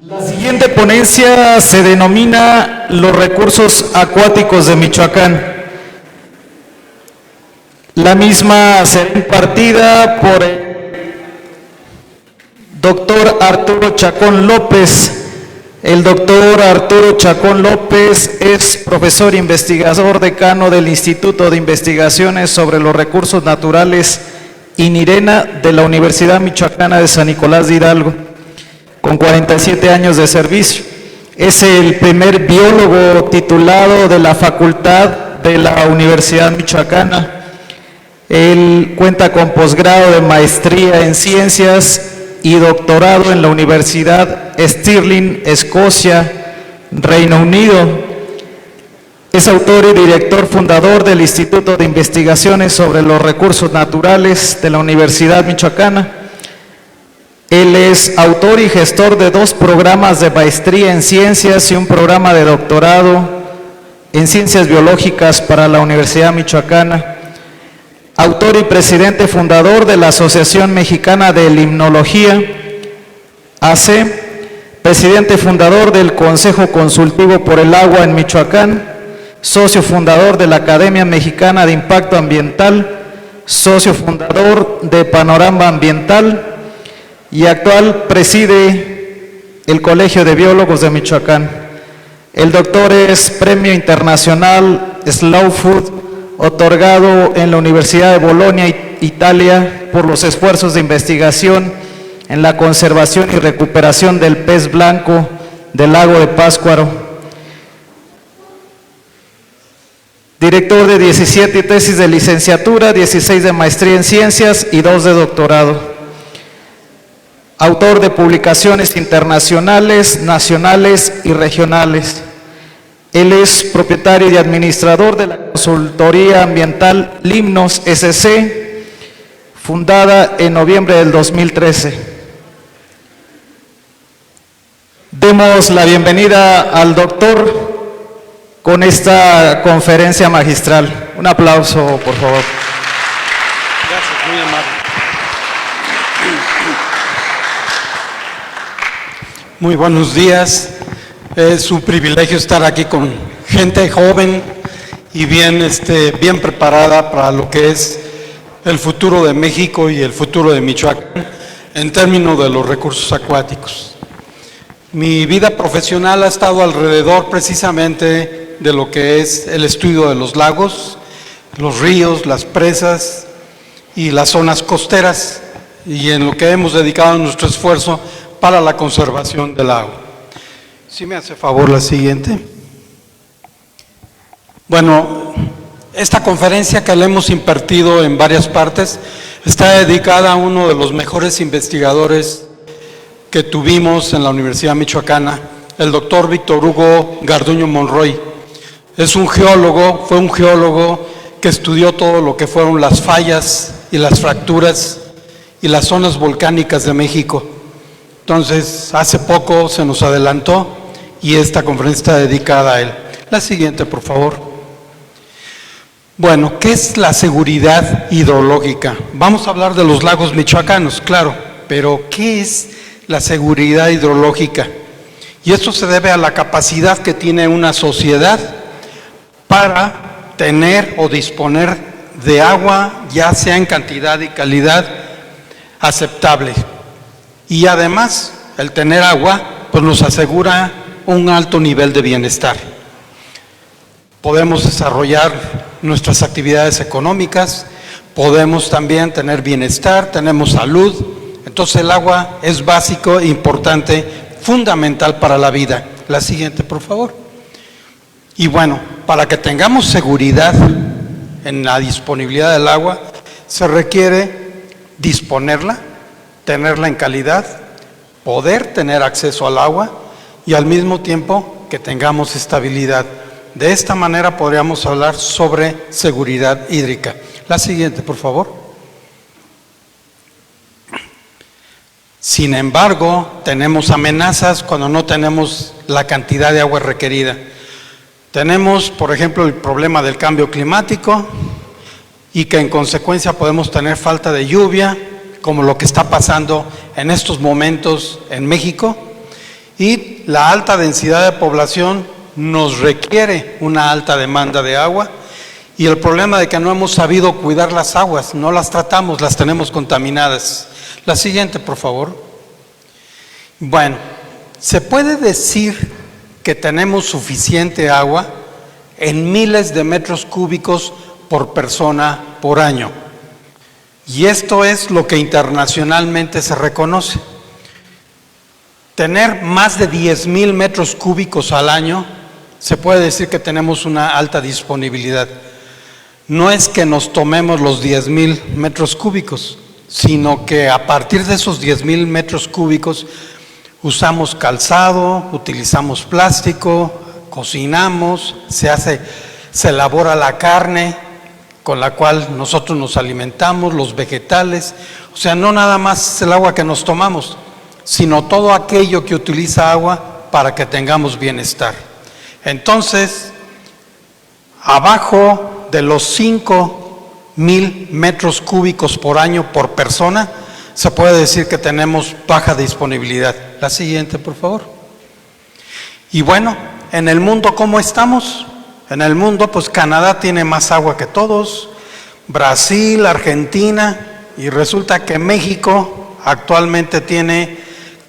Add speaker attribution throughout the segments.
Speaker 1: La siguiente ponencia se denomina Los recursos acuáticos de Michoacán. La misma será impartida por el doctor Arturo Chacón López. El doctor Arturo Chacón López es profesor e investigador decano del Instituto de Investigaciones sobre los Recursos Naturales INIRENA de la Universidad Michoacana de San Nicolás de Hidalgo, con 47 años de servicio. Es el primer biólogo titulado de la Facultad de la Universidad Michoacana. Él cuenta con posgrado de maestría en ciencias y doctorado en la Universidad Stirling, Escocia, Reino Unido. Es autor y director fundador del Instituto de Investigaciones sobre los Recursos Naturales de la Universidad Michoacana. Él es autor y gestor de 2 programas de maestría en ciencias y un programa de doctorado en ciencias biológicas para la Universidad Michoacana. Autor y presidente fundador de la Asociación Mexicana de Limnología, AC, presidente fundador del Consejo Consultivo por el Agua en Michoacán, socio fundador de la Academia Mexicana de Impacto Ambiental, socio fundador de Panorama Ambiental y actual preside el Colegio de Biólogos de Michoacán. El doctor es Premio Internacional Slow Food, otorgado en la Universidad de Bolonia, Italia, por los esfuerzos de investigación en la conservación y recuperación del pez blanco del lago de Pátzcuaro. Director de 17 tesis de licenciatura, 16 de maestría en ciencias y 2 de doctorado. Autor de publicaciones internacionales, nacionales y regionales. Él es propietario y administrador de la consultoría ambiental Limnos SC, fundada en noviembre del 2013. Demos la bienvenida al doctor con esta conferencia magistral. Un aplauso, por favor.
Speaker 2: Gracias, muy amable. Muy buenos días. Es un privilegio estar aquí con gente joven y bien preparada para lo que es el futuro de México y el futuro de Michoacán en términos de los recursos acuáticos. Mi vida profesional ha estado alrededor precisamente de lo que es el estudio de los lagos, los ríos, las presas y las zonas costeras, y en lo que hemos dedicado nuestro esfuerzo para la conservación del agua. ¿Sí me hace favor la siguiente? Bueno, esta conferencia que la hemos impartido en varias partes está dedicada a uno de los mejores investigadores que tuvimos en la Universidad Michoacana, el doctor Víctor Hugo Garduño Monroy. Es un geólogo, fue un geólogo que estudió todo lo que fueron las fallas y las fracturas y las zonas volcánicas de México. Entonces, hace poco se nos adelantó y esta conferencia está dedicada a él. La siguiente, por favor. Bueno, ¿qué es la seguridad hidrológica? Vamos a hablar de los lagos michoacanos, claro, pero ¿qué es la seguridad hidrológica? Y esto se debe a la capacidad que tiene una sociedad para tener o disponer de agua, ya sea en cantidad y calidad aceptable. Y además, el tener agua, pues nos asegura un alto nivel de bienestar. Podemos desarrollar nuestras actividades económicas, podemos también tener bienestar, tenemos salud. Entonces el agua es básico, importante, fundamental para la vida. La siguiente, por favor. Y bueno, para que tengamos seguridad en la disponibilidad del agua, se requiere disponerla, tenerla en calidad, poder tener acceso al agua y al mismo tiempo que tengamos estabilidad. De esta manera podríamos hablar sobre seguridad hídrica. La siguiente, por favor. Sin embargo, tenemos amenazas cuando no tenemos la cantidad de agua requerida. Tenemos, por ejemplo, el problema del cambio climático y que en consecuencia podemos tener falta de lluvia, como lo que está pasando en estos momentos en México, Y la alta densidad de población nos requiere una alta demanda de agua, y el problema de que no hemos sabido cuidar las aguas, no las tratamos, las tenemos contaminadas. La siguiente, por favor. Bueno, se puede decir que tenemos suficiente agua en miles de metros cúbicos por persona por año. Y esto es lo que internacionalmente se reconoce. Tener más de 10,000 metros cúbicos al año, se puede decir que tenemos una alta disponibilidad. No es que nos tomemos los 10,000 metros cúbicos, sino que a partir de esos 10,000 metros cúbicos usamos calzado, utilizamos plástico, cocinamos, se elabora la carne con la cual nosotros nos alimentamos, los vegetales. O sea, no nada más es el agua que nos tomamos, sino todo aquello que utiliza agua para que tengamos bienestar. Entonces, abajo de los 5,000 metros cúbicos por año por persona, se puede decir que tenemos baja disponibilidad. La siguiente, por favor. Y bueno, en el mundo, ¿cómo estamos? En el mundo, pues Canadá tiene más agua que todos, Brasil, Argentina, y resulta que México actualmente tiene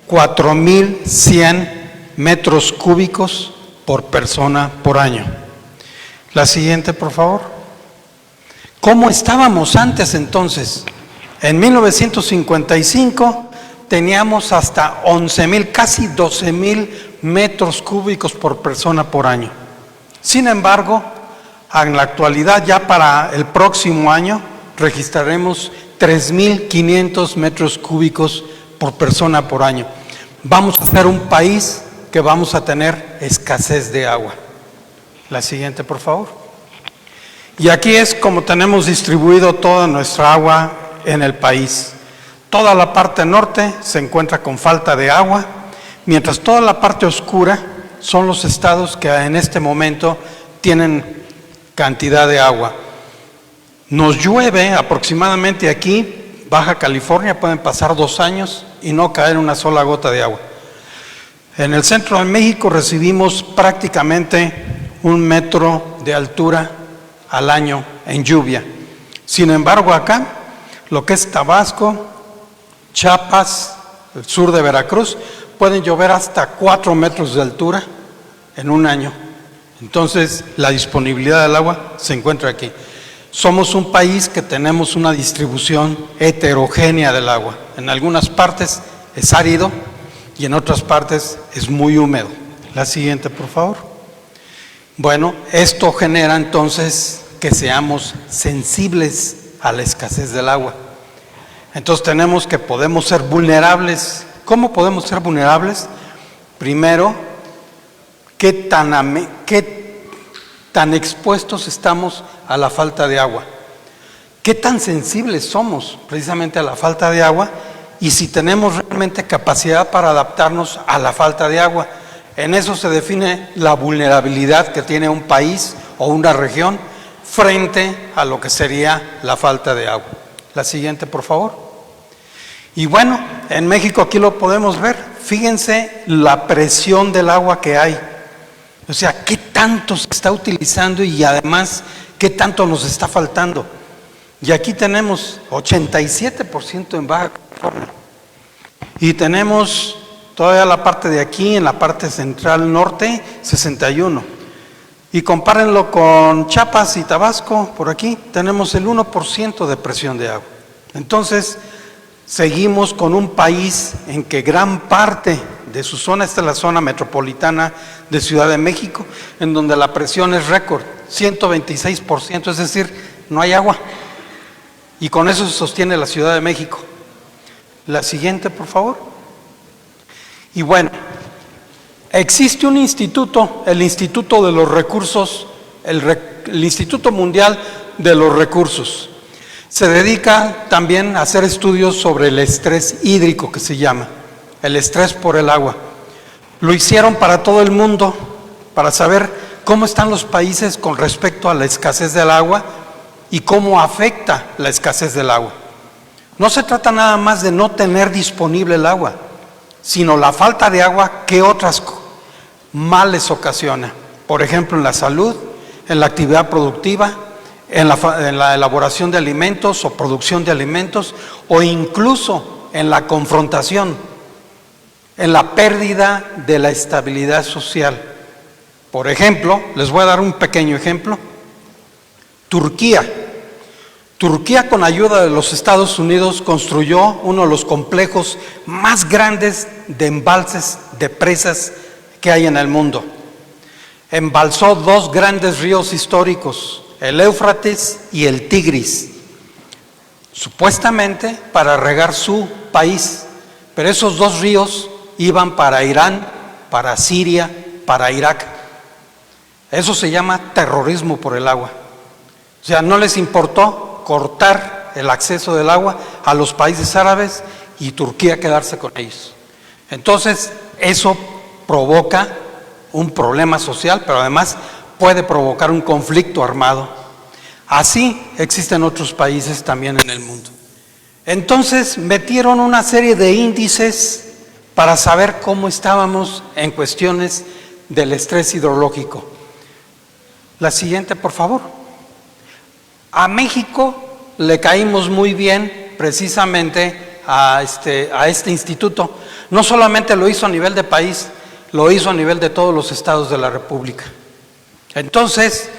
Speaker 2: 4,100 metros cúbicos por persona por año. La siguiente, por favor. ¿Cómo estábamos antes entonces? En 1955 teníamos hasta 11,000, casi 12,000 metros cúbicos por persona por año. Sin embargo, en la actualidad, ya para el próximo año, registraremos 3,500 metros cúbicos por persona por año. Vamos a ser un país que vamos a tener escasez de agua. La siguiente, por favor. Y aquí es como tenemos distribuido toda nuestra agua en el país. Toda la parte norte se encuentra con falta de agua, mientras toda la parte oscura son los estados que en este momento tienen cantidad de agua. Nos llueve aproximadamente aquí, Baja California, pueden pasar 2 años y no caer una sola gota de agua. En el centro de México recibimos prácticamente 1 metro de altura al año en lluvia. Sin embargo, acá, lo que es Tabasco, Chiapas, el sur de Veracruz, pueden llover hasta 4 metros de altura en un año. Entonces, la disponibilidad del agua se encuentra aquí. Somos un país que tenemos una distribución heterogénea del agua. En algunas partes es árido y en otras partes es muy húmedo. La siguiente, por favor. Bueno, esto genera entonces que seamos sensibles a la escasez del agua. Entonces podemos ser vulnerables. ¿Cómo podemos ser vulnerables? Primero, ¿qué tan expuestos estamos a la falta de agua? ¿Qué tan sensibles somos precisamente a la falta de agua? Y si tenemos realmente capacidad para adaptarnos a la falta de agua. En eso se define la vulnerabilidad que tiene un país o una región frente a lo que sería la falta de agua. La siguiente, por favor. Y bueno, en México aquí lo podemos ver. Fíjense la presión del agua que hay. O sea, qué tanto se está utilizando y además qué tanto nos está faltando. Y aquí tenemos 87% en Baja California. Y tenemos todavía la parte de aquí, en la parte central norte, 61. Y compárenlo con Chiapas y Tabasco, por aquí tenemos el 1% de presión de agua. Entonces, seguimos con un país en que gran parte de su zona, esta es la zona metropolitana de Ciudad de México, en donde la presión es récord, 126%, es decir, no hay agua. Y con eso se sostiene la Ciudad de México. La siguiente, por favor. Y bueno, existe un instituto, el Instituto de los Recursos, el Instituto Mundial de los Recursos. Se dedica también a hacer estudios sobre el estrés hídrico, que se llama, el estrés por el agua. Lo hicieron para todo el mundo, para saber cómo están los países con respecto a la escasez del agua y cómo afecta la escasez del agua. No se trata nada más de no tener disponible el agua, sino la falta de agua, ¿qué otras males ocasiona? Por ejemplo, en la salud, en la actividad productiva, en la elaboración de alimentos o producción de alimentos, o incluso en la confrontación, en la pérdida de la estabilidad social. Por ejemplo, les voy a dar un pequeño ejemplo. Turquía, con ayuda de los Estados Unidos, construyó uno de los complejos más grandes de embalses, de presas que hay en el mundo. Embalsó 2 grandes ríos históricos, el Éufrates y el Tigris, supuestamente para regar su país, pero esos 2 ríos iban para Irán, para Siria, para Irak. Eso se llama terrorismo por el agua. O sea, no les importó cortar el acceso del agua a los países árabes y Turquía quedarse con ellos. Entonces, eso provoca un problema social, pero además puede provocar un conflicto armado. Así existen otros países también en el mundo. Entonces, metieron una serie de índices para saber cómo estábamos en cuestiones del estrés hidrológico. La siguiente, por favor. A México le caímos muy bien precisamente a este instituto. No solamente lo hizo a nivel de país, lo hizo a nivel de todos los estados de la República. Entonces,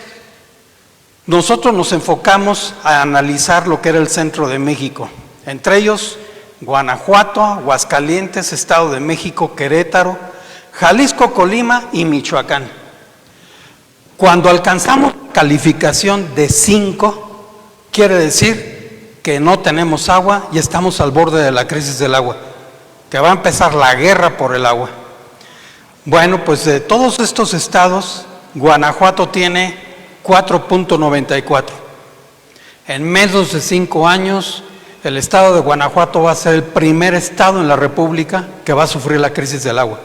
Speaker 2: nosotros nos enfocamos a analizar lo que era el centro de México, entre ellos Guanajuato, Aguascalientes, Estado de México, Querétaro, Jalisco, Colima y Michoacán. Cuando alcanzamos calificación de 5, quiere decir que no tenemos agua y estamos al borde de la crisis del agua, que va a empezar la guerra por el agua. Bueno, pues de todos estos estados, Guanajuato tiene 4.94. En menos de 5 años, el estado de Guanajuato va a ser el primer estado en la República que va a sufrir la crisis del agua.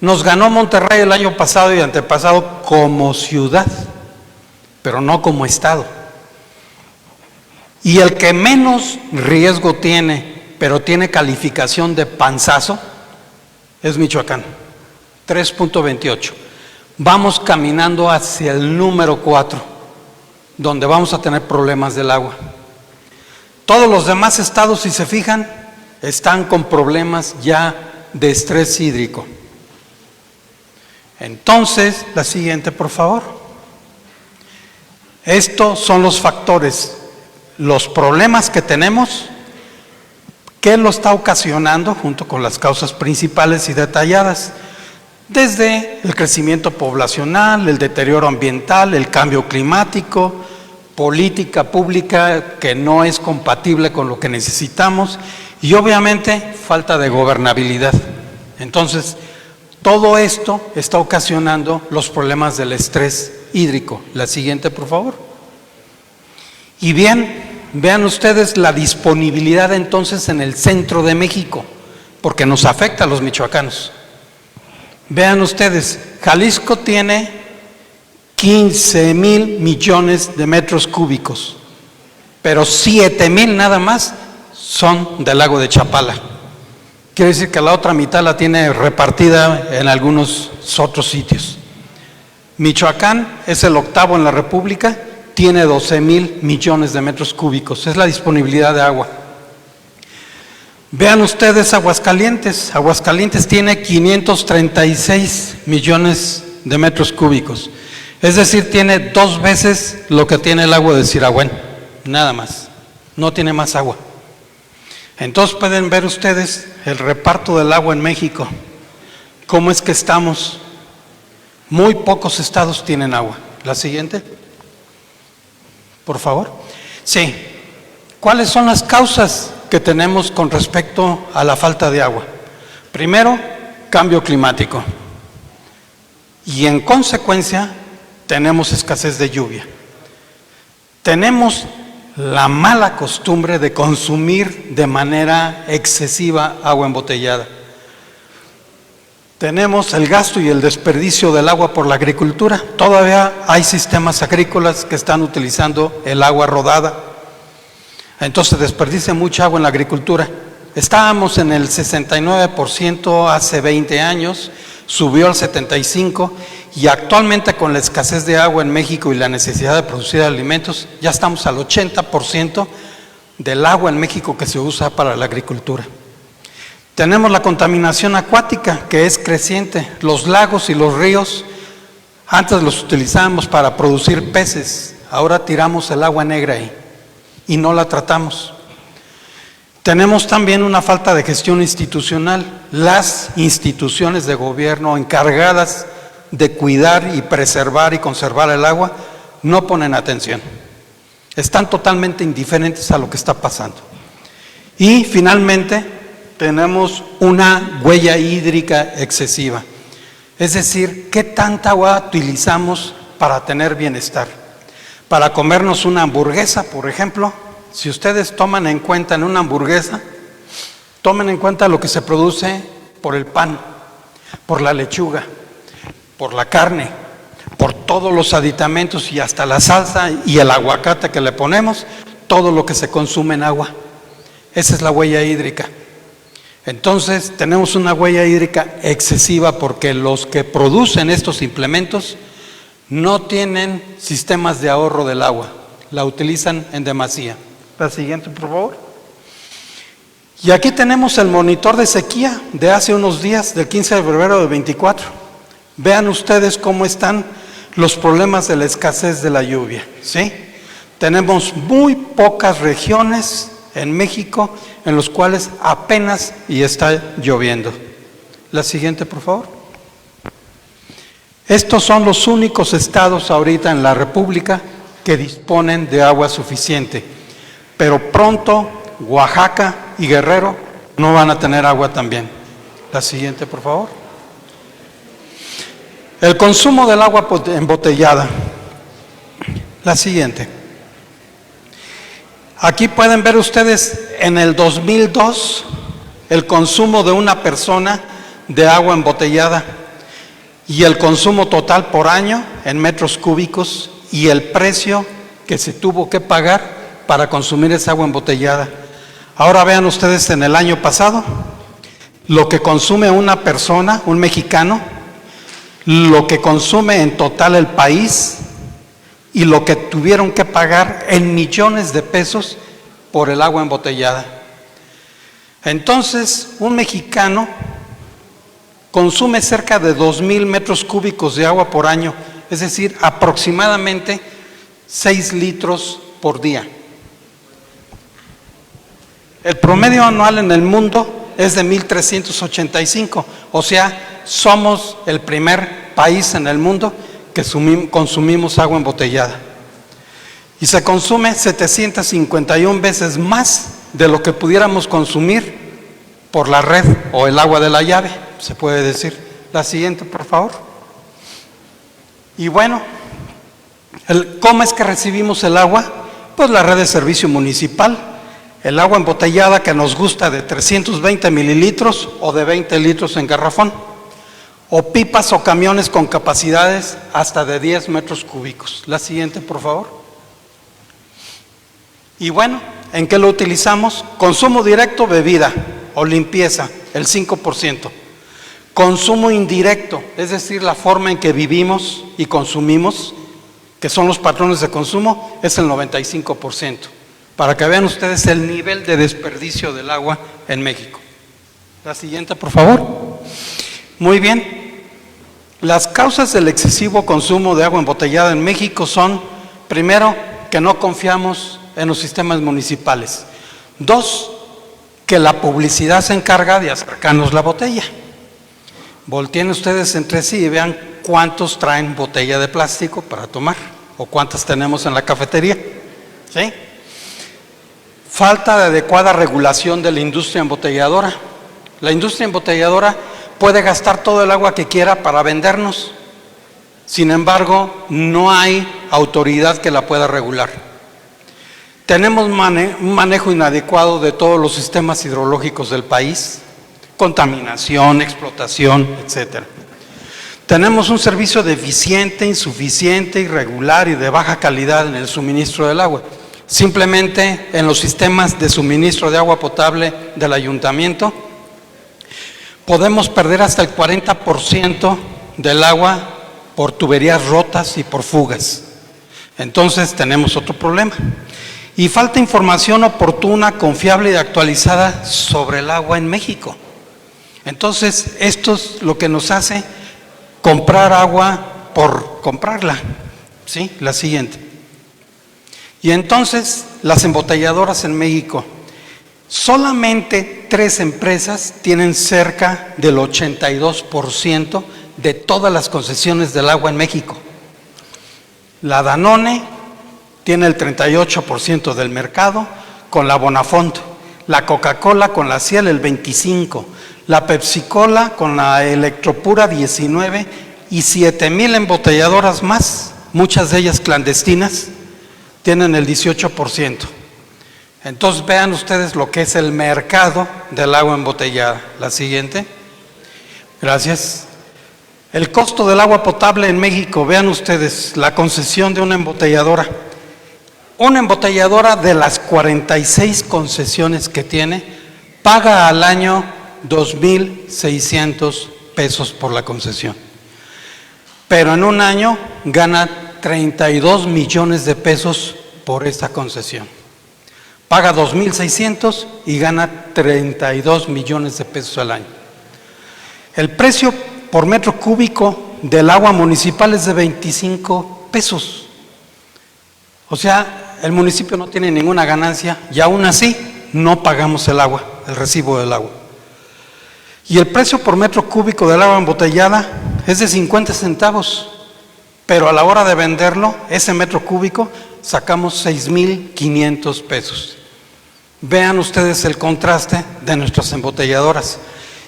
Speaker 2: Nos ganó Monterrey el año pasado y antepasado como ciudad, pero no como estado. Y el que menos riesgo tiene, pero tiene calificación de panzazo, es Michoacán, 3.28. Vamos caminando hacia el número 4, donde vamos a tener problemas del agua. Todos los demás estados, si se fijan, están con problemas ya de estrés hídrico. Entonces, la siguiente, por favor. Estos son los factores, los problemas que tenemos, ¿qué lo está ocasionando? Junto con las causas principales y detalladas, desde el crecimiento poblacional, el deterioro ambiental, el cambio climático, política pública que no es compatible con lo que necesitamos y obviamente falta de gobernabilidad. Entonces, todo esto está ocasionando los problemas del estrés hídrico. La siguiente, por favor. Y bien, vean ustedes la disponibilidad entonces en el centro de México, porque nos afecta a los michoacanos. Vean ustedes, Jalisco tiene 15,000 millones de metros cúbicos, pero 7,000 nada más son del lago de Chapala. Quiere decir que la otra mitad la tiene repartida en algunos otros sitios. Michoacán es el 8º en la República, tiene 12,000 millones de metros cúbicos, es la disponibilidad de agua. Vean ustedes Aguascalientes, Aguascalientes tiene 536 millones de metros cúbicos, es decir, tiene 2 veces lo que tiene el agua de Sirahuén, nada más, no tiene más agua. Entonces pueden ver ustedes el reparto del agua en México, cómo es que estamos, muy pocos estados tienen agua. La siguiente, por favor. Sí, ¿cuáles son las causas que tenemos con respecto a la falta de agua? Primero, cambio climático y en consecuencia tenemos escasez de lluvia. Tenemos la mala costumbre de consumir de manera excesiva agua embotellada. Tenemos el gasto y el desperdicio del agua por la agricultura. Todavía hay sistemas agrícolas que están utilizando el agua rodada. Entonces desperdicia mucha agua en la agricultura. Estábamos en el 69% hace 20 años, subió al 75% y actualmente con la escasez de agua en México y la necesidad de producir alimentos, ya estamos al 80% del agua en México que se usa para la agricultura. Tenemos la contaminación acuática, que es creciente. Los lagos y los ríos, antes los utilizábamos para producir peces, ahora tiramos el agua negra ahí y no la tratamos. Tenemos también una falta de gestión institucional. Las instituciones de gobierno encargadas de cuidar y preservar y conservar el agua no ponen atención. Están totalmente indiferentes a lo que está pasando. Y finalmente tenemos una huella hídrica excesiva. Es decir, ¿qué tanta agua utilizamos para tener bienestar? Para comernos una hamburguesa, por ejemplo, si ustedes toman en cuenta en una hamburguesa, tomen en cuenta lo que se produce por el pan, por la lechuga, por la carne, por todos los aditamentos y hasta la salsa y el aguacate que le ponemos, todo lo que se consume en agua. Esa es la huella hídrica. Entonces tenemos una huella hídrica excesiva porque los que producen estos implementos no tienen sistemas de ahorro del agua, la utilizan en demasía. La siguiente, por favor. Y aquí tenemos el monitor de sequía de hace unos días, del 15 de febrero de 24. Vean ustedes cómo están los problemas de la escasez de la lluvia, ¿sí? Tenemos muy pocas regiones en México en los cuales apenas y está lloviendo. La siguiente, por favor. Estos son los únicos estados ahorita en la República que disponen de agua suficiente, pero pronto Oaxaca y Guerrero no van a tener agua también. La siguiente, por favor. El consumo del agua embotellada. La siguiente. Aquí pueden ver ustedes en el 2002 el consumo de una persona de agua embotellada y el consumo total por año en metros cúbicos y el precio que se tuvo que pagar para consumir esa agua embotellada. Ahora vean ustedes en el año pasado lo que consume una persona, un mexicano, lo que consume en total el país y lo que tuvieron que pagar en millones de pesos por el agua embotellada. Entonces, un mexicano consume cerca de 2,000 metros cúbicos de agua por año, es decir, aproximadamente 6 litros por día. El promedio anual en el mundo es de 1,385, o sea, somos el primer país en el mundo que consumimos agua embotellada. Y se consume 751 veces más de lo que pudiéramos consumir por la red o el agua de la llave, se puede decir. La siguiente, por favor. Y bueno, ¿cómo es que recibimos el agua? Pues la red de servicio municipal. El agua embotellada que nos gusta de 320 mililitros o de 20 litros en garrafón. O pipas o camiones con capacidades hasta de 10 metros cúbicos. La siguiente, por favor. Y bueno, ¿en qué lo utilizamos? Consumo directo, bebida o limpieza, el 5%. Consumo indirecto, es decir, la forma en que vivimos y consumimos, que son los patrones de consumo, es el 95%. Para que vean ustedes el nivel de desperdicio del agua en México. La siguiente, por favor. Muy bien. Las causas del excesivo consumo de agua embotellada en México son, primero, que no confiamos en los sistemas municipales. 2, que la publicidad se encarga de acercarnos la botella. Volteen ustedes entre sí y vean cuántos traen botella de plástico para tomar o cuántas tenemos en la cafetería. ¿Sí? Falta de adecuada regulación de la industria embotelladora. La industria embotelladora puede gastar todo el agua que quiera para vendernos. Sin embargo, no hay autoridad que la pueda regular. Tenemos un manejo inadecuado de todos los sistemas hidrológicos del país, contaminación, explotación, etc. Tenemos un servicio deficiente, insuficiente, irregular y de baja calidad en el suministro del agua. Simplemente en los sistemas de suministro de agua potable del ayuntamiento podemos perder hasta el 40% del agua por tuberías rotas y por fugas. Entonces tenemos otro problema. Y falta información oportuna, confiable y actualizada sobre el agua en México. Entonces esto es lo que nos hace comprar agua por comprarla. ¿Sí? La siguiente. Y entonces las embotelladoras en México, solamente 3 empresas tienen cerca del 82% de todas las concesiones del agua en México. La Danone tiene el 38% del mercado con la Bonafont, la Coca-Cola con la Ciel el 25%, la Pepsi-Cola con la Electropura 19% y 7,000 embotelladoras más, muchas de ellas clandestinas, tienen el 18%. Entonces vean ustedes lo que es el mercado del agua embotellada. La siguiente. Gracias. El costo del agua potable en México, vean ustedes, la concesión de una embotelladora. Una embotelladora de las 46 concesiones que tiene, paga al año 2,600 pesos por la concesión. Pero en un año gana 32 millones de pesos por esta concesión. Paga 2,600 y gana 32 millones de pesos al año. El precio por metro cúbico del agua municipal es de 25 pesos. O sea, el municipio no tiene ninguna ganancia y aún así no pagamos el agua, el recibo del agua. Y el precio por metro cúbico del agua embotellada es de 50 centavos. Pero a la hora de venderlo, ese metro cúbico, sacamos 6,500 pesos. Vean ustedes el contraste de nuestras embotelladoras.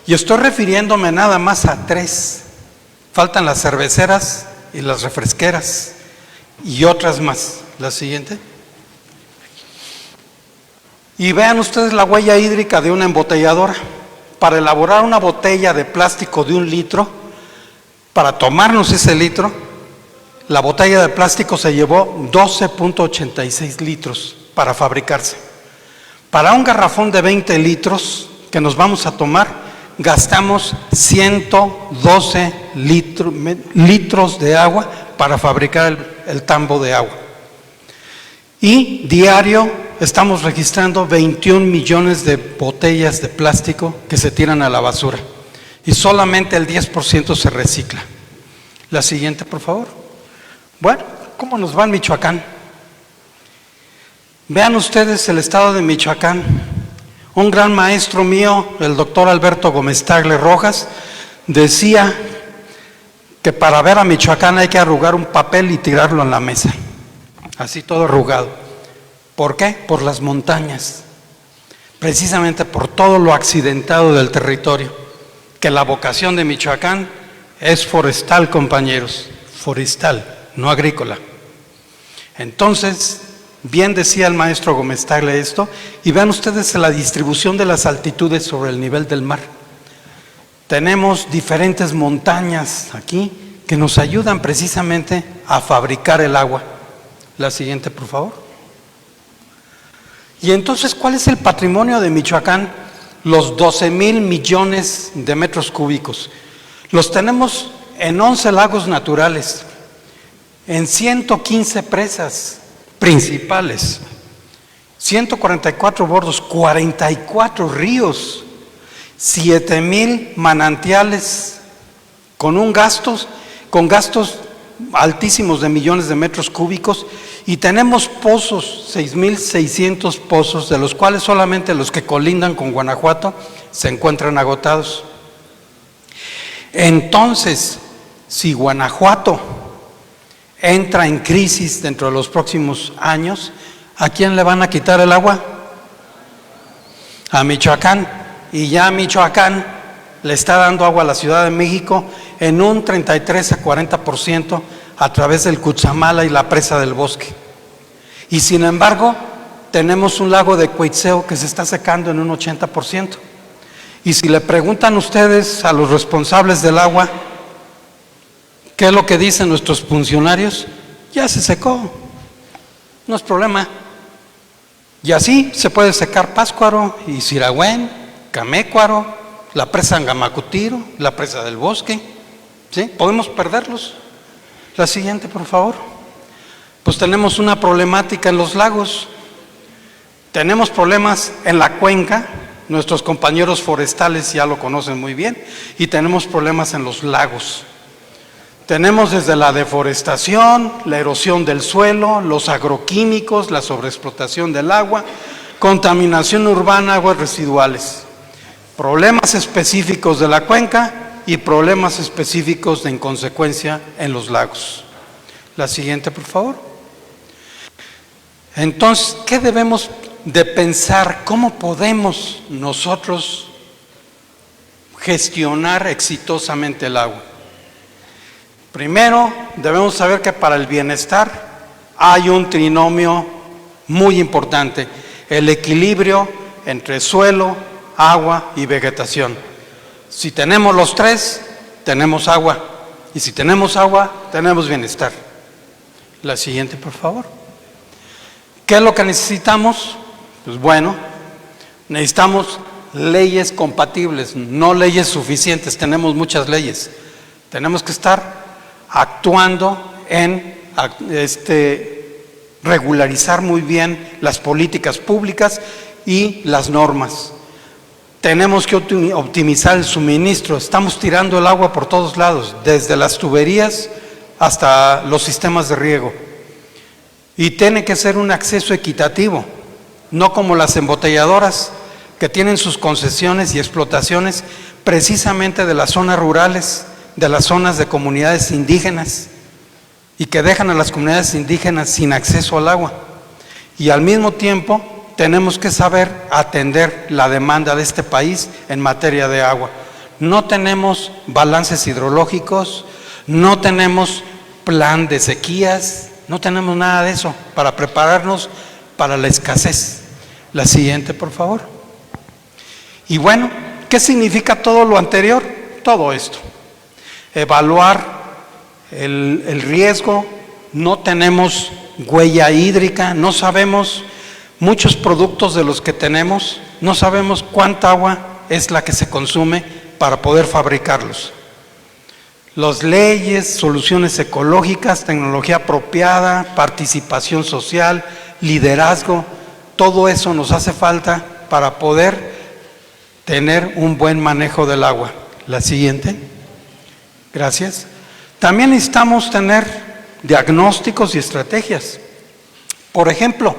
Speaker 2: Y estoy refiriéndome nada más a 3. Faltan las cerveceras y las refresqueras y otras más. La siguiente. Y vean ustedes la huella hídrica de una embotelladora. Para elaborar una botella de plástico de 1 litro, para tomarnos ese litro, la botella de plástico se llevó 12,86 litros para fabricarse. Para un garrafón de 20 litros que nos vamos a tomar, gastamos 112 litros de agua para fabricar el tambo de agua. Y diario estamos registrando 21 millones de botellas de plástico que se tiran a la basura. Y solamente el 10% se recicla. La siguiente, por favor. Bueno, ¿cómo nos va en Michoacán? Vean ustedes el estado de Michoacán. Un gran maestro mío, el doctor Alberto Gómez Tagle Rojas, decía que para ver a Michoacán hay que arrugar un papel y tirarlo en la mesa. Así todo arrugado. ¿Por qué? Por las montañas. Precisamente por todo lo accidentado del territorio. Que la vocación de Michoacán es forestal, compañeros. Forestal. No agrícola. Entonces, bien decía el maestro Gómez Tagle esto, y vean ustedes la distribución de las altitudes sobre el nivel del mar. Tenemos diferentes montañas aquí que nos ayudan precisamente a fabricar el agua. La siguiente, por favor. Y entonces, ¿cuál es el patrimonio de Michoacán? Los 12,000 millones de metros cúbicos. Los tenemos en 11 lagos naturales, en 115 presas principales, 144 bordos, 44 ríos, 7,000 manantiales con gastos altísimos de millones de metros cúbicos, y tenemos pozos, 6,600 pozos, de los cuales solamente los que colindan con Guanajuato se encuentran agotados. Entonces, si Guanajuato entra en crisis dentro de los próximos años, ¿a quién le van a quitar el agua? A Michoacán. Y ya Michoacán le está dando agua a la Ciudad de México en un 33 a 40% a través del Cutzamala y la presa del Bosque. Y sin embargo, tenemos un lago de Cuitzeo que se está secando en un 80%. Y si le preguntan ustedes a los responsables del agua, ¿qué es lo que dicen nuestros funcionarios? Ya se secó, no es problema. Y así se puede secar Pátzcuaro, Iziragüen, Camécuaro, la presa Angamacutiro, la presa del Bosque, ¿sí? Podemos perderlos. La siguiente, por favor. Pues tenemos una problemática en los lagos. Tenemos problemas en la cuenca, nuestros compañeros forestales ya lo conocen muy bien, y tenemos problemas en los lagos. Tenemos desde la deforestación, la erosión del suelo, los agroquímicos, la sobreexplotación del agua, contaminación urbana, aguas residuales, problemas específicos de la cuenca y problemas específicos de en consecuencia en los lagos. La siguiente, por favor. Entonces, ¿qué debemos de pensar? ¿Cómo podemos nosotros gestionar exitosamente el agua? Primero, debemos saber que para el bienestar hay un trinomio muy importante, el equilibrio entre suelo, agua y vegetación. Si tenemos los tres, tenemos agua, y si tenemos agua, tenemos bienestar. La siguiente, por favor. ¿Qué es lo que necesitamos? Pues bueno, necesitamos leyes compatibles, no leyes suficientes, tenemos muchas leyes. Tenemos que estar actuando en regularizar muy bien las políticas públicas y las normas. Tenemos que optimizar el suministro, estamos tirando el agua por todos lados, desde las tuberías hasta los sistemas de riego. Y tiene que ser un acceso equitativo, no como las embotelladoras que tienen sus concesiones y explotaciones precisamente de las zonas rurales, de las zonas de comunidades indígenas, y que dejan a las comunidades indígenas sin acceso al agua. Y al mismo tiempo tenemos que saber atender la demanda de este país en materia de agua. No tenemos balances hidrológicos, no tenemos plan de sequías, no tenemos nada de eso para prepararnos para la escasez. La siguiente, por favor. Y bueno, ¿qué significa todo lo anterior? Todo esto. Evaluar el riesgo, no tenemos huella hídrica, no sabemos muchos productos de los que tenemos, no sabemos cuánta agua es la que se consume para poder fabricarlos. Las leyes, soluciones ecológicas, tecnología apropiada, participación social, liderazgo, todo eso nos hace falta para poder tener un buen manejo del agua. La siguiente. Gracias. También necesitamos tener diagnósticos y estrategias. Por ejemplo,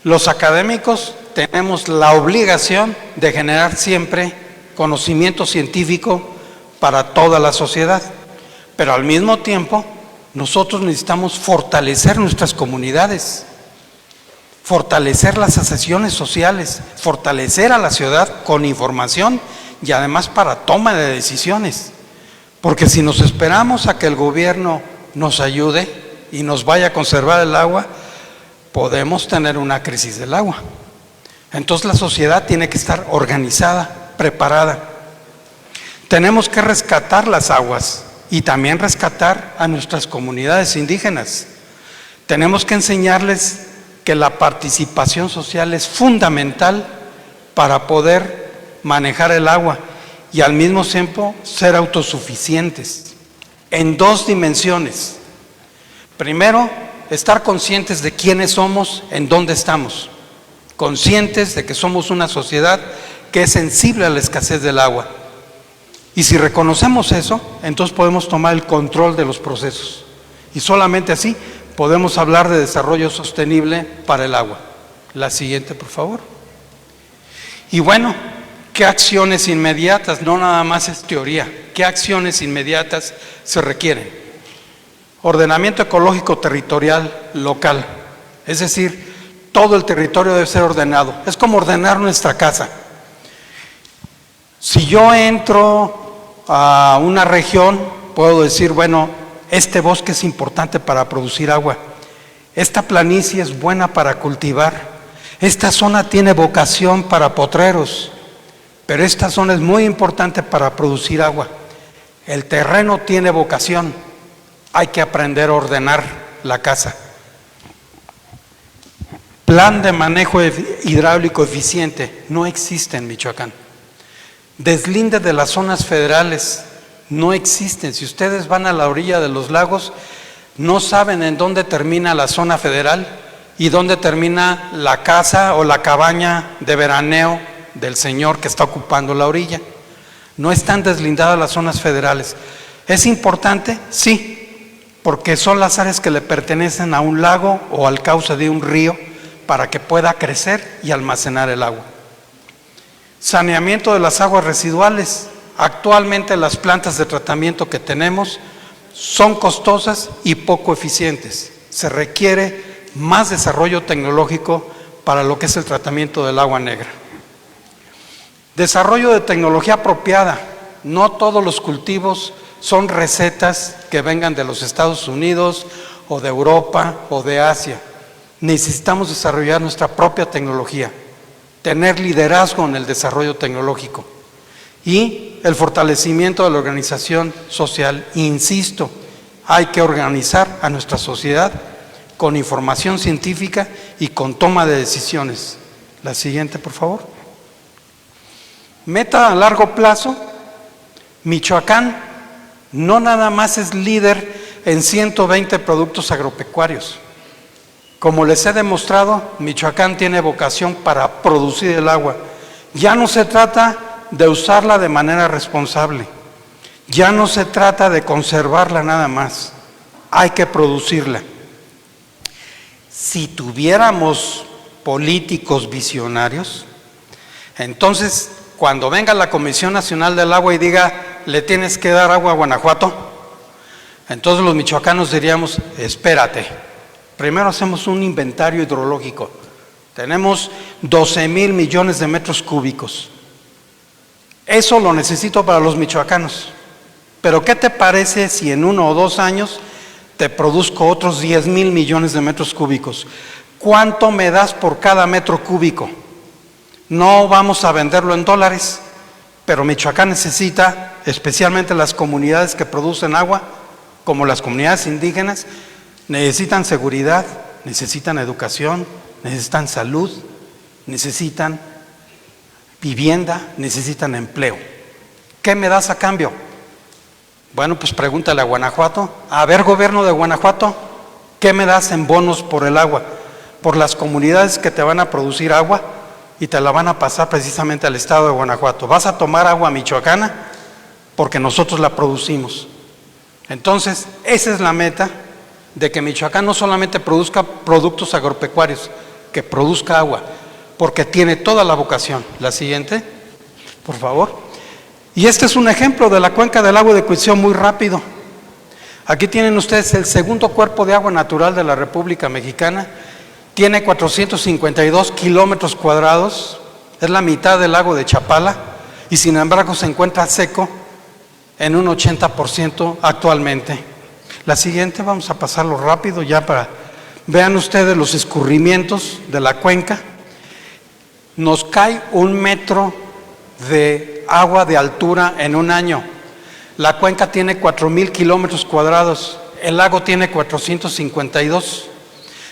Speaker 2: los académicos tenemos la obligación de generar siempre conocimiento científico para toda la sociedad, pero al mismo tiempo nosotros necesitamos fortalecer nuestras comunidades, fortalecer las asociaciones sociales, fortalecer a la ciudad con información y además para toma de decisiones. Porque si nos esperamos a que el gobierno nos ayude y nos vaya a conservar el agua, podemos tener una crisis del agua. Entonces la sociedad tiene que estar organizada, preparada. Tenemos que rescatar las aguas y también rescatar a nuestras comunidades indígenas. Tenemos que enseñarles que la participación social es fundamental para poder manejar el agua y al mismo tiempo ser autosuficientes en dos dimensiones. Primero, estar conscientes de quiénes somos, en dónde estamos, conscientes de que somos una sociedad que es sensible a la escasez del agua. Y si reconocemos eso, entonces podemos tomar el control de los procesos. Y solamente así podemos hablar de desarrollo sostenible para el agua. La siguiente, por favor. Y bueno, ¿qué acciones inmediatas? No nada más es teoría. ¿Qué acciones inmediatas se requieren? Ordenamiento ecológico territorial local. Es decir, todo el territorio debe ser ordenado. Es como ordenar nuestra casa. Si yo entro a una región, puedo decir, bueno, este bosque es importante para producir agua. Esta planicie es buena para cultivar. Esta zona tiene vocación para potreros. Pero esta zona es muy importante para producir agua. El terreno tiene vocación. Hay que aprender a ordenar la casa. plan de manejo hidráulico eficiente no existe en Michoacán. Deslinde de las zonas federales no existen. Si ustedes van a la orilla de los lagos, no saben en dónde termina la zona federal y dónde termina la casa o la cabaña de veraneo del señor que está ocupando la orilla. No están deslindadas las zonas federales. ¿Es importante? Sí, porque son las áreas que le pertenecen a un lago o al cauce de un río para que pueda crecer y almacenar el agua. Saneamiento de las aguas residuales. Actualmente las plantas de tratamiento que tenemos son costosas y poco eficientes. Se requiere más desarrollo tecnológico para lo que es el tratamiento del agua negra. Desarrollo de tecnología apropiada. No todos los cultivos son recetas que vengan de los Estados Unidos o de Europa o de Asia. Necesitamos desarrollar nuestra propia tecnología, tener liderazgo en el desarrollo tecnológico y el fortalecimiento de la organización social. Insisto, hay que organizar a nuestra sociedad con información científica y con toma de decisiones. La siguiente, por favor. Meta a largo plazo. Michoacán no nada más es líder en 120 productos agropecuarios. Como les he demostrado, Michoacán tiene vocación para producir el agua. Ya no se trata de usarla de manera responsable. Ya no se trata de conservarla nada más. Hay que producirla. Si tuviéramos políticos visionarios, entonces cuando venga la Comisión Nacional del Agua y diga, le tienes que dar agua a Guanajuato, entonces los michoacanos diríamos, espérate, primero hacemos un inventario hidrológico. Tenemos 12,000 millones de metros cúbicos. Eso lo necesito para los michoacanos. Pero ¿qué te parece si en 1 o 2 años te produzco otros 10,000 millones de metros cúbicos? ¿Cuánto me das por cada metro cúbico? No vamos a venderlo en dólares, pero Michoacán necesita, especialmente las comunidades que producen agua, como las comunidades indígenas, necesitan seguridad, necesitan educación, necesitan salud, necesitan vivienda, necesitan empleo. ¿Qué me das a cambio? Bueno, pues pregúntale a Guanajuato. A ver, gobierno de Guanajuato, ¿qué me das en bonos por el agua? Por las comunidades que te van a producir agua y te la van a pasar precisamente al estado de Guanajuato. Vas a tomar agua michoacana porque nosotros la producimos. Entonces, esa es la meta, de que Michoacán no solamente produzca productos agropecuarios, que produzca agua, porque tiene toda la vocación. La siguiente, por favor. Y este es un ejemplo de la cuenca del lago de Cuitzeo muy rápido. Aquí tienen ustedes el segundo cuerpo de agua natural de la República Mexicana. Tiene 452 kilómetros cuadrados, es la mitad del lago de Chapala y sin embargo se encuentra seco en un 80% actualmente. La siguiente, vamos a pasarlo rápido ya para… Vean ustedes los escurrimientos de la cuenca. Nos cae 1 metro de agua de altura en un año. La cuenca tiene 4,000 kilómetros cuadrados, el lago tiene 452.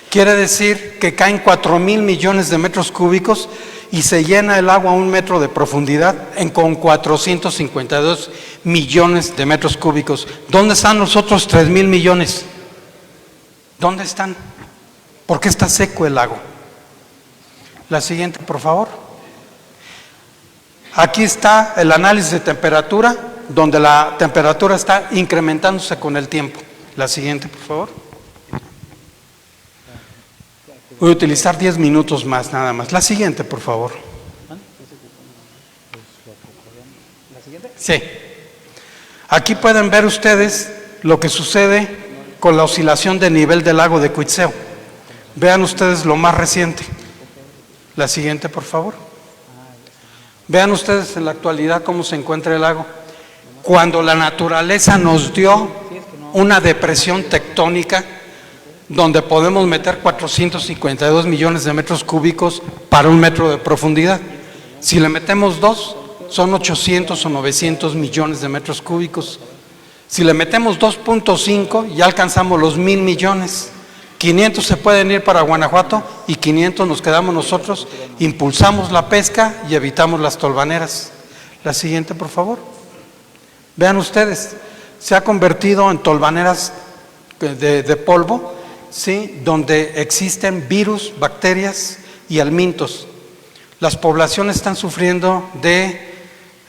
Speaker 2: Quiere decir que caen 4,000 millones de metros cúbicos y se llena el agua a 1 metro de profundidad con 452 millones de metros cúbicos. ¿Dónde están los otros 3,000 millones? ¿Dónde están? ¿Por qué está seco el lago? La siguiente, por favor. Aquí está el análisis de temperatura, donde la temperatura está incrementándose con el tiempo. La siguiente, por favor. Voy a utilizar 10 minutos más, nada más. La siguiente, por favor. Sí. Aquí pueden ver ustedes lo que sucede con la oscilación de nivel del lago de Cuitzeo. Vean ustedes lo más reciente. La siguiente, por favor. Vean ustedes en la actualidad cómo se encuentra el lago. Cuando la naturaleza nos dio una depresión tectónica donde podemos meter 452 millones de metros cúbicos para 1 metro de profundidad. Si le metemos 2, son 800 o 900 millones de metros cúbicos. Si le metemos 2.5, ya alcanzamos los 1,000 millones. 500 se pueden ir para Guanajuato y 500 nos quedamos nosotros, impulsamos la pesca y evitamos las tolvaneras. La siguiente, por favor. Vean ustedes, se ha convertido en tolvaneras de polvo, ¿sí?, donde existen virus, bacterias y helmintos. Las poblaciones están sufriendo de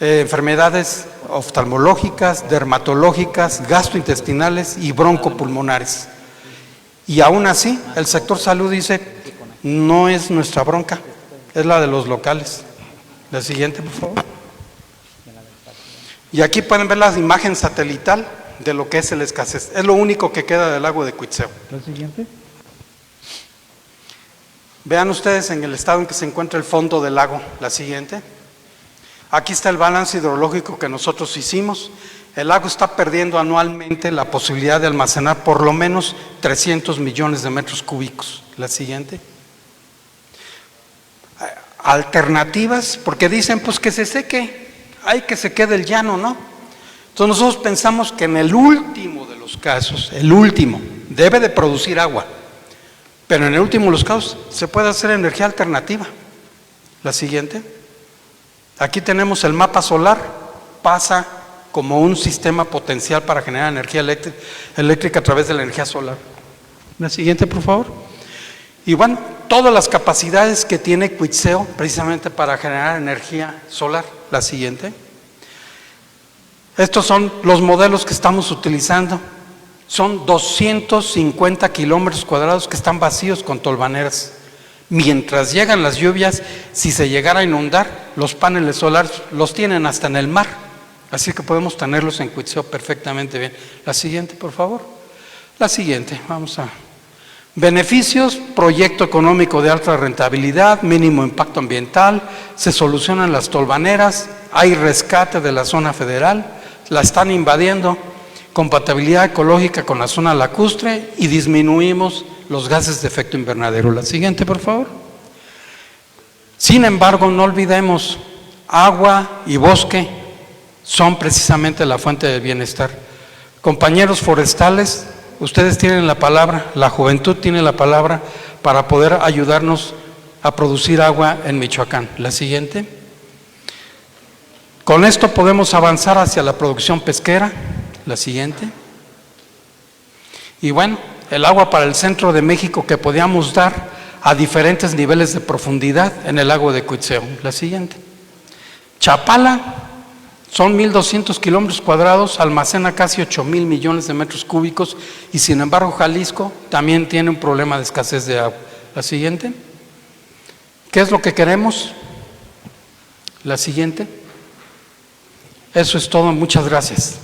Speaker 2: enfermedades oftalmológicas, dermatológicas, gastrointestinales y broncopulmonares. Y aún así, el sector salud dice, no es nuestra bronca, es la de los locales. La siguiente, por favor. Y aquí pueden ver la imagen satelital de lo que es la escasez. Es lo único que queda del lago de Cuitzeo.
Speaker 1: La siguiente.
Speaker 2: Vean ustedes en el estado en que se encuentra el fondo del lago. La siguiente. Aquí está el balance hidrológico que nosotros hicimos. El lago está perdiendo anualmente la posibilidad de almacenar por lo menos 300 millones de metros cúbicos. La siguiente. Alternativas, porque dicen pues que se seque, hay que se quede el llano, ¿no? Entonces nosotros pensamos que en el último de los casos, el último, debe de producir agua, pero en el último de los casos se puede hacer energía alternativa. La siguiente. Aquí tenemos el mapa solar, pasa como un sistema potencial para generar energía eléctrica a través de la energía solar. La siguiente, por favor. Y bueno, todas las capacidades que tiene Cuitzeo precisamente para generar energía solar. La siguiente. Estos son los modelos que estamos utilizando. Son 250 kilómetros cuadrados que están vacíos con tolvaneras. Mientras llegan las lluvias, si se llegara a inundar, los paneles solares los tienen hasta en el mar. Así que podemos tenerlos en Cuitzeo perfectamente bien. La siguiente, por favor. La siguiente, vamos a... Beneficios, proyecto económico de alta rentabilidad, mínimo impacto ambiental, se solucionan las tolvaneras, hay rescate de la zona federal, la están invadiendo, compatibilidad ecológica con la zona lacustre y disminuimos los gases de efecto invernadero. La siguiente, por favor. Sin embargo, no olvidemos, agua y bosque son precisamente la fuente del bienestar. Compañeros forestales, ustedes tienen la palabra, la juventud tiene la palabra para poder ayudarnos a producir agua en Michoacán. La siguiente. Con esto podemos avanzar hacia la producción pesquera. La siguiente. Y bueno, el agua para el centro de México que podíamos dar a diferentes niveles de profundidad en el lago de Cuitzeo. La siguiente. Chapala, son 1,200 kilómetros cuadrados, almacena casi 8,000 millones de metros cúbicos y sin embargo Jalisco también tiene un problema de escasez de agua. La siguiente. ¿Qué es lo que queremos? La siguiente. Eso es todo, muchas gracias.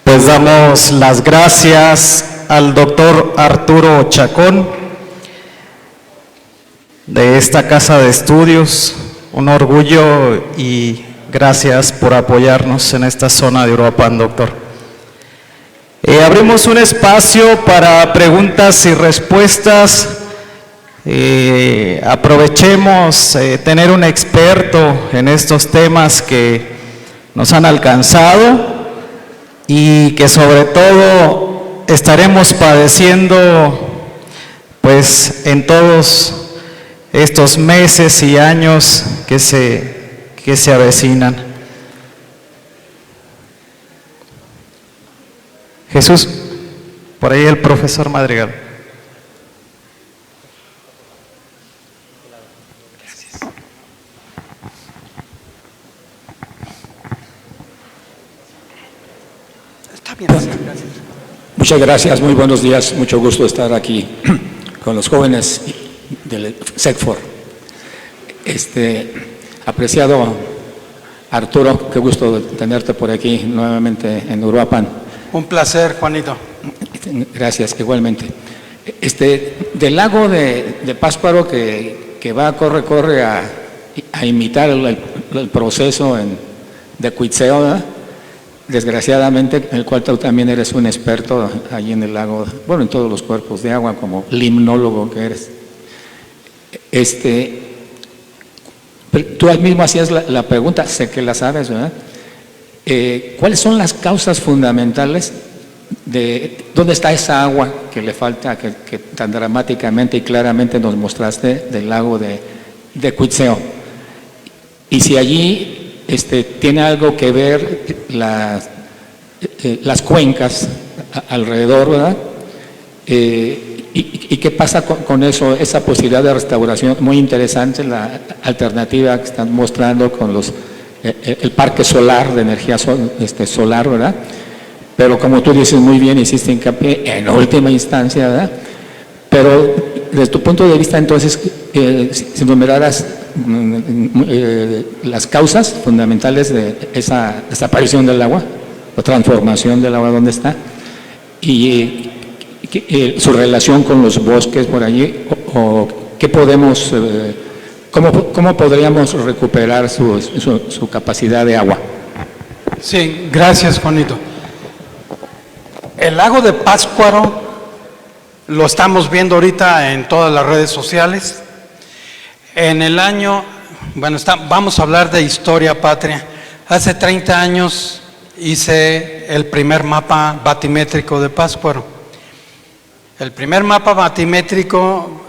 Speaker 1: Pues damos las gracias al doctor Arturo Chacón de esta casa de estudios, un orgullo y gracias por apoyarnos en esta zona de Uruapan, doctor. Abrimos un espacio para preguntas y respuestas. Aprovechemos tener un experto en estos temas que nos han alcanzado y que sobre todo estaremos padeciendo pues en todos estos meses y años que se avecinan. Jesús, por ahí el profesor Madrigal.
Speaker 3: Muchas gracias, muy buenos días, mucho gusto estar aquí con los jóvenes del SECFOR. Apreciado Arturo, qué gusto tenerte por aquí nuevamente en Uruapan.
Speaker 2: Un placer, Juanito.
Speaker 3: Gracias, igualmente. Del lago de Pátzcuaro que va, corre a imitar el proceso de Cuitzeo, ¿verdad? desgraciadamente, el cual tú también eres un experto allí en el lago, bueno, en todos los cuerpos de agua, como limnólogo que eres. Tú mismo hacías la pregunta, sé que la sabes, ¿verdad? ¿Cuáles son las causas fundamentales de dónde está esa agua que le falta, que tan dramáticamente y claramente nos mostraste del lago de Cuitzeo? Y si allí tiene algo que ver las cuencas alrededor, ¿verdad? ¿Y qué pasa con eso, esa posibilidad de restauración? Muy interesante la alternativa que están mostrando con el parque solar, de energía solar, ¿verdad? Pero como tú dices muy bien, hiciste hincapié en última instancia, ¿verdad? Pero desde tu punto de vista, entonces, si enumeraras las causas fundamentales de esa desaparición del agua, o transformación del agua, ¿dónde está? Y su relación con los bosques por allí, o qué podemos, cómo podríamos recuperar su capacidad de agua.
Speaker 2: Sí, gracias, Juanito. El lago de Pátzcuaro lo estamos viendo ahorita en todas las redes sociales. En el año, vamos a hablar de historia patria. Hace 30 años hice el primer mapa batimétrico de Pátzcuaro. El primer mapa batimétrico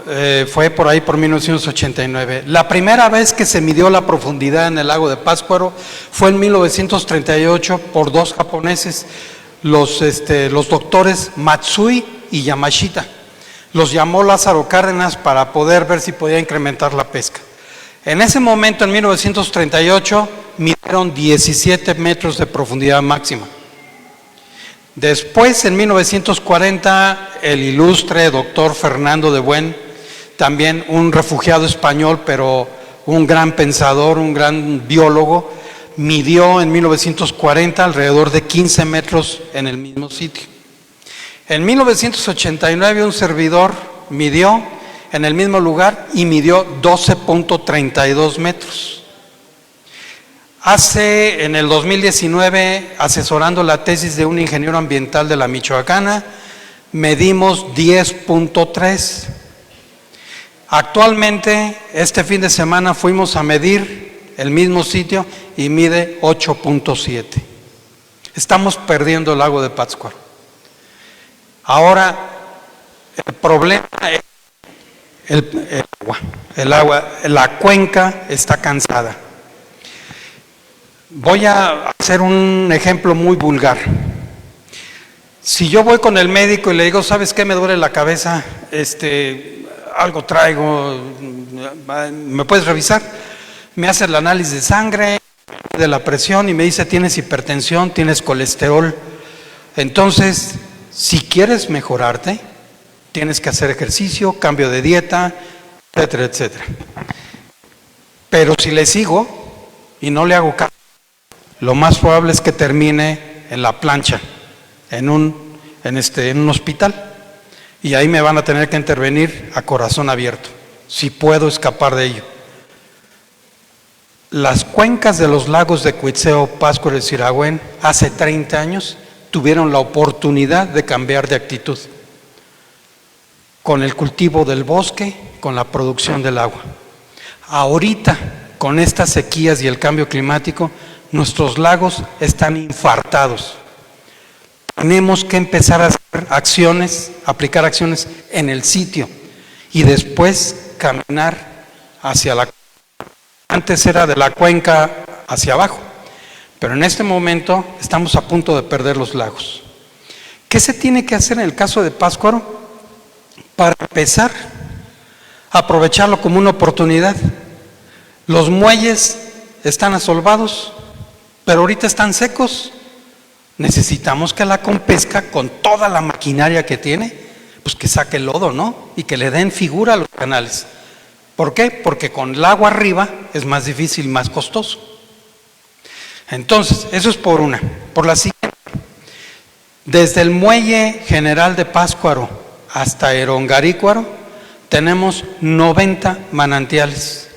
Speaker 2: fue por ahí por 1989. La primera vez que se midió la profundidad en el lago de Pátzcuaro fue en 1938 por dos japoneses, los doctores Matsui y Yamashita. Los llamó Lázaro Cárdenas para poder ver si podía incrementar la pesca. En ese momento, en 1938, midieron 17 metros de profundidad máxima. Después, en 1940, el ilustre doctor Fernando de Buen, también un refugiado español, pero un gran pensador, un gran biólogo, midió en 1940 alrededor de 15 metros en el mismo sitio. En 1989 un servidor midió en el mismo lugar y midió 12.32 metros. En el 2019, asesorando la tesis de un ingeniero ambiental de la Michoacana, medimos 10.3. Actualmente, este fin de semana fuimos a medir el mismo sitio y mide 8.7. Estamos perdiendo el lago de Pátzcuaro. Ahora, el problema es el agua. La cuenca está cansada. Voy a hacer un ejemplo muy vulgar. Si yo voy con el médico y le digo, ¿sabes qué? Me duele la cabeza, algo traigo, ¿me puedes revisar? Me hace el análisis de sangre, de la presión y me dice, tienes hipertensión, tienes colesterol. Entonces, si quieres mejorarte, tienes que hacer ejercicio, cambio de dieta, etcétera, etcétera. Pero si le sigo y no le hago caso, lo más probable es que termine en la plancha, en un hospital, y ahí me van a tener que intervenir a corazón abierto, si puedo escapar de ello. Las cuencas de los lagos de Cuitzeo, Pátzcuaro y Siragüen, hace 30 años, tuvieron la oportunidad de cambiar de actitud, con el cultivo del bosque, con la producción del agua. Ahorita, con estas sequías y el cambio climático, nuestros lagos están infartados. Tenemos que empezar a hacer acciones, aplicar acciones en el sitio y después caminar hacia la cuenca. Antes era de la cuenca hacia abajo, pero en este momento estamos a punto de perder los lagos. ¿Qué se tiene que hacer en el caso de Pátzcuaro? Para empezar, aprovecharlo como una oportunidad. Los muelles están asolvados, pero ahorita están secos. Necesitamos que la Compesca, con toda la maquinaria que tiene, pues que saque el lodo, ¿no? Y que le den figura a los canales. ¿Por qué? Porque con el agua arriba es más difícil, más costoso. Entonces, eso es por una. Por la siguiente, desde el muelle general de Pátzcuaro hasta Erongarícuaro, tenemos 90 manantiales.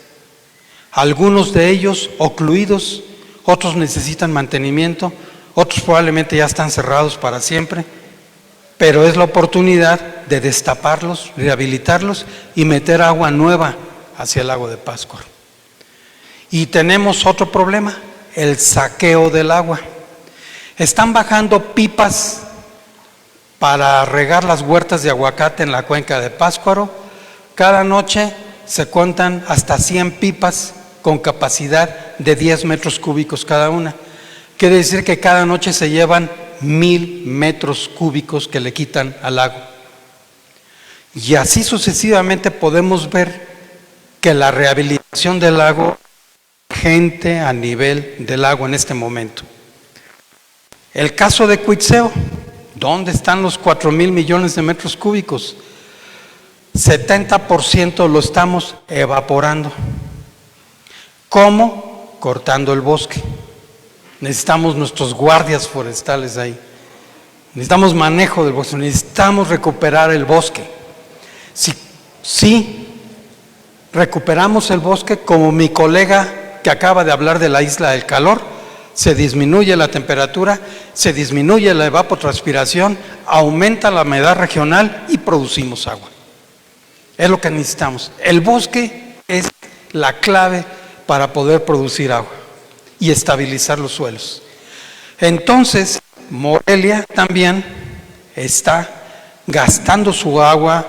Speaker 2: Algunos de ellos ocluidos, otros necesitan mantenimiento, otros probablemente ya están cerrados para siempre, pero es la oportunidad de destaparlos, rehabilitarlos y meter agua nueva hacia el lago de Pátzcuaro. Y tenemos otro problema, el saqueo del agua. Están bajando pipas para regar las huertas de aguacate en la cuenca de Pátzcuaro. Cada noche se cuentan hasta 100 pipas con capacidad de 10 metros cúbicos cada una. Quiere decir que cada noche se llevan 1000 metros cúbicos que le quitan al lago. Y así sucesivamente podemos ver que la rehabilitación del lago es urgente a nivel del lago en este momento. El caso de Cuitzeo, ¿dónde están los 4,000 millones de metros cúbicos? 70% lo estamos evaporando. ¿Cómo? Cortando el bosque. Necesitamos nuestros guardias forestales ahí. Necesitamos manejo del bosque, necesitamos recuperar el bosque. Si recuperamos el bosque, como mi colega que acaba de hablar de la isla del calor, se disminuye la temperatura, se disminuye la evapotranspiración, aumenta la humedad regional y producimos agua. Es lo que necesitamos. El bosque es la clave para poder producir agua y estabilizar los suelos. Entonces, Morelia también está gastando su agua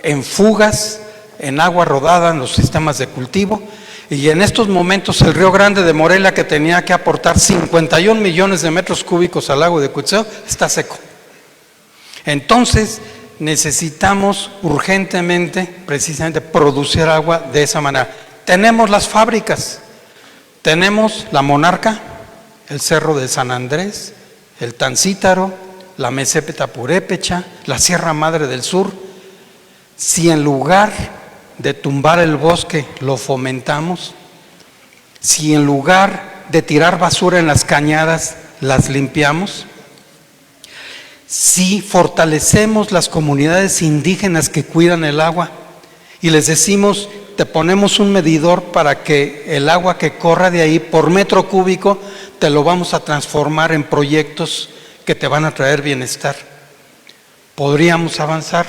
Speaker 2: en fugas, en agua rodada en los sistemas de cultivo, y en estos momentos el Río Grande de Morelia, que tenía que aportar 51 millones de metros cúbicos al lago de Cuitzeo, está seco. Entonces necesitamos urgentemente, precisamente, producir agua de esa manera. Tenemos las fábricas, tenemos la Monarca, el Cerro de San Andrés, el Tancítaro, la Mesépeta Purépecha, la Sierra Madre del Sur. Si en lugar de tumbar el bosque lo fomentamos, si en lugar de tirar basura en las cañadas las limpiamos, si fortalecemos las comunidades indígenas que cuidan el agua y les decimos, te ponemos un medidor para que el agua que corra de ahí por metro cúbico te lo vamos a transformar en proyectos que te van a traer bienestar, podríamos avanzar.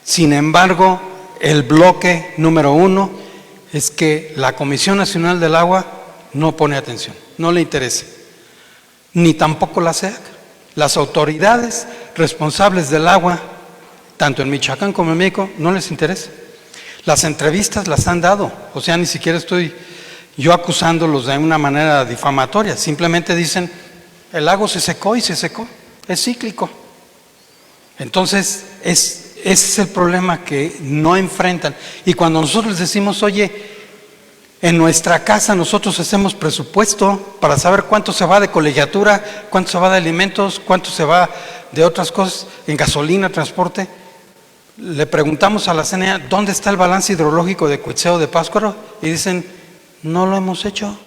Speaker 2: Sin embargo, el bloque número 1 es que la Comisión Nacional del Agua no pone atención, no le interesa, ni tampoco la SEAC. Las autoridades responsables del agua, tanto en Michoacán como en México, no les interesa. Las entrevistas las han dado, o sea, ni siquiera estoy yo acusándolos de una manera difamatoria, simplemente dicen, el lago se secó y se secó, es cíclico. Entonces, ese es el problema que no enfrentan. Y cuando nosotros les decimos, oye, en nuestra casa nosotros hacemos presupuesto para saber cuánto se va de colegiatura, cuánto se va de alimentos, cuánto se va de otras cosas, en gasolina, transporte. Le preguntamos a la CNA, ¿dónde está el balance hidrológico de Cuitzeo de Pátzcuaro? Y dicen, no lo hemos hecho.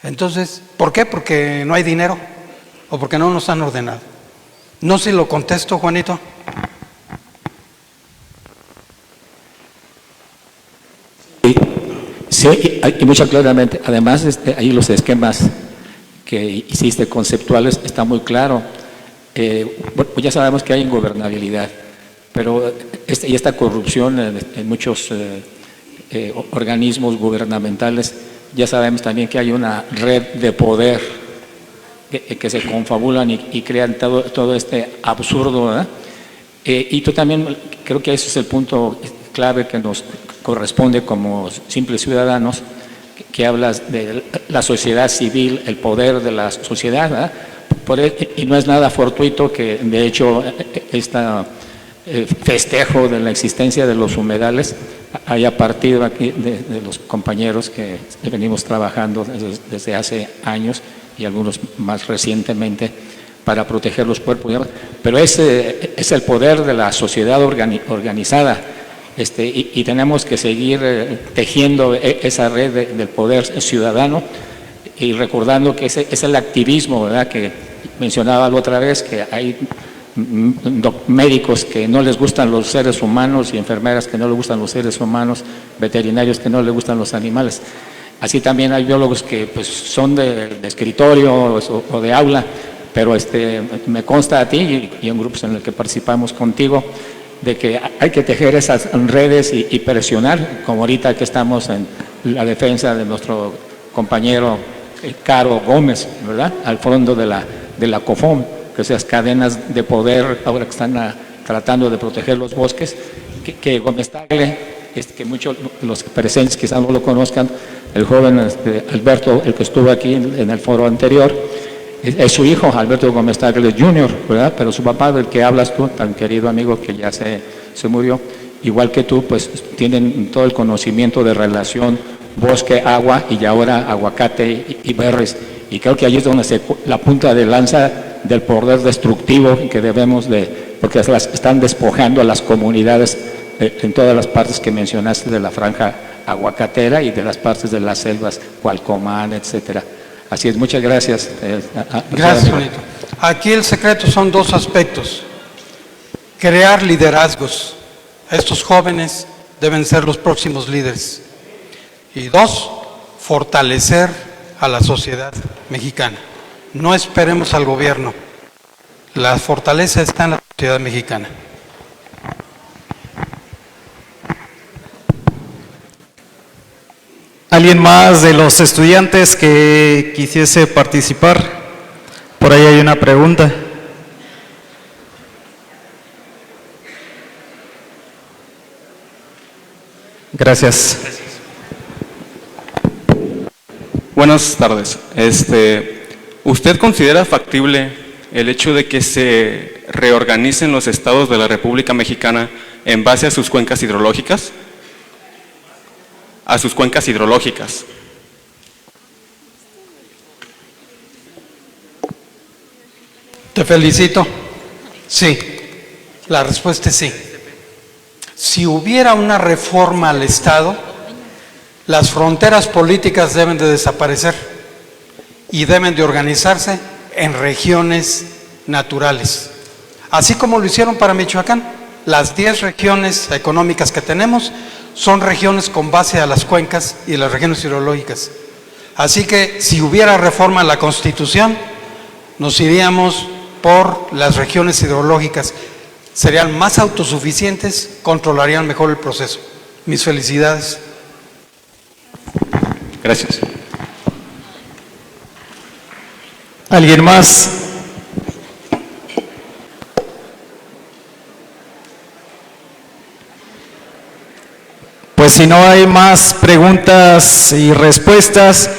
Speaker 2: Entonces, ¿por qué? Porque no hay dinero o porque no nos han ordenado. No sé si lo contesto, Juanito.
Speaker 3: Sí, y mucho claramente. Además, ahí los esquemas que hiciste conceptuales está muy claro. Bueno, ya sabemos que hay ingobernabilidad, pero esta corrupción en muchos organismos gubernamentales, ya sabemos también que hay una red de poder que se confabulan y crean todo este absurdo, ¿verdad? Y tú también, creo que ese es el punto clave que nos corresponde como simples ciudadanos, que hablas de la sociedad civil, el poder de la sociedad, ¿verdad? Y no es nada fortuito que, de hecho, este festejo de la existencia de los humedales haya partido aquí de los compañeros que venimos trabajando desde hace años y algunos más recientemente para proteger los cuerpos. Pero ese es el poder de la sociedad organizada, y tenemos que seguir tejiendo esa red del poder ciudadano y recordando que ese es el activismo, ¿verdad?, que mencionaba la otra vez, que hay médicos que no les gustan los seres humanos y enfermeras que no les gustan los seres humanos, veterinarios que no les gustan los animales. Así también hay biólogos que pues, son de escritorio o de aula, pero me consta a ti y en grupos en los que participamos contigo de que hay que tejer esas redes y presionar, como ahorita que estamos en la defensa de nuestro compañero Caro Gómez, ¿verdad? Al fondo de la COFOM, que esas cadenas de poder ahora que están tratando de proteger los bosques, que Gómez Tagle, que muchos los presentes quizás no lo conozcan, el joven Alberto, el que estuvo aquí en el foro anterior, es su hijo, Alberto Gómez Tagle Jr., ¿verdad? Pero su papá, del que hablas tú, tan querido amigo que ya se murió, igual que tú, pues tienen todo el conocimiento de relación bosque-agua y ahora aguacate y berries. Y creo que allí es donde la punta de lanza del poder destructivo que debemos porque están despojando a las comunidades en todas las partes que mencionaste de la franja aguacatera y de las partes de las selvas, Cualcomán, etcétera. Así es, muchas gracias.
Speaker 2: Gracias, Juanito. Aquí el secreto son dos aspectos. Crear liderazgos. Estos jóvenes deben ser los próximos líderes. Y dos, fortalecer a la sociedad mexicana. No esperemos al gobierno. La fortaleza está en la sociedad mexicana.
Speaker 1: ¿Alguien más de los estudiantes que quisiese participar? Por ahí hay una pregunta. Gracias.
Speaker 4: Buenas tardes. ¿Usted considera factible el hecho de que se reorganicen los estados de la República Mexicana en base a sus cuencas hidrológicas? A sus cuencas hidrológicas.
Speaker 2: Te felicito. Sí, la respuesta es sí. Si hubiera una reforma al Estado, las fronteras políticas deben de desaparecer y deben de organizarse en regiones naturales. Así como lo hicieron para Michoacán. Las 10 regiones económicas que tenemos son regiones con base a las cuencas y las regiones hidrológicas. Así que si hubiera reforma a la Constitución, nos iríamos por las regiones hidrológicas. Serían más autosuficientes, controlarían mejor el proceso. Mis felicidades.
Speaker 4: Gracias.
Speaker 1: ¿Alguien más? Pues si no hay más preguntas y respuestas,